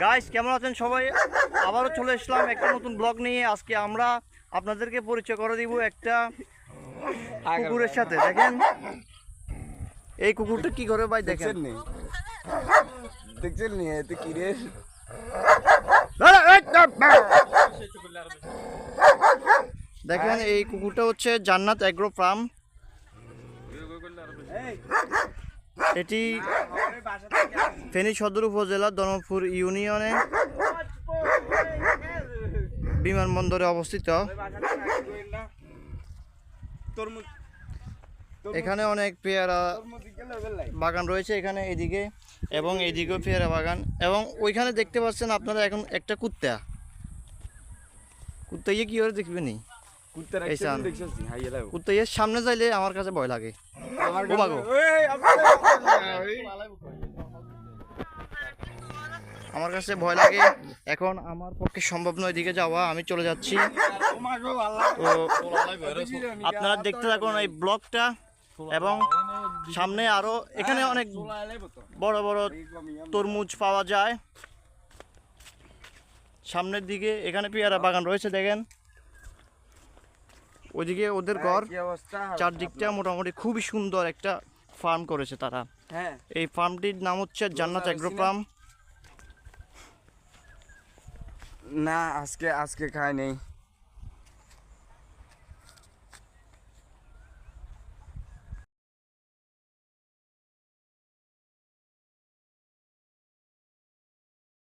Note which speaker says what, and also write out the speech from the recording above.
Speaker 1: Guys কেমন আছেন সবাই? আবারও চলে আসলাম একটা নতুন ব্লগ নিয়ে। আজকে আমরা আপনাদেরকে পরিচয় করে দিব একটা কুকুরের সাথে। দেখেন এই কুকুরটা কি করে ভাই, দেখেন।
Speaker 2: দেখছেন নি এতে কি রে?
Speaker 1: দেখেন এই কুকুরটা হচ্ছে জান্নাত এগ্রো ফার্ম। এটি ফেনী সদর উপজেলা ধর্মপুর ইউনিয়নে বিমানবন্দরে অবস্থিত। এখানে অনেক পেয়ারা বাগান রয়েছে, এখানে এদিকে এবং এইদিকেও পেয়ারা বাগান, এবং ওইখানে দেখতে পাচ্ছেন আপনারা এখন একটা কুত্তা ইয়ে কি করে দেখবেনি। কুত্তা ইয়ে সামনে যাইলে আমার কাছে ভয় লাগে। আমার কাছে ভয় লাগে, এখন আমার পক্ষে সম্ভব নয় এদিকে যাওয়া। আমি চলে যাচ্ছি। তো আপনারা দেখতে থাকুন এই ব্লগটা, এবং সামনে আরো এখানে অনেক বড় বড় তরমুজ পাওয়া যায়। সামনের দিকে এখানে পেয়ারা বাগান রয়েছে, দেখেন ওইদিকে ওদের ঘর। চারদিকটা মোটামুটি খুবই সুন্দর একটা ফার্ম করেছে তারা। এই ফার্মটির নাম হচ্ছে জান্নাত এগ্রো ফার্ম।
Speaker 2: না আজকে খাই নেই।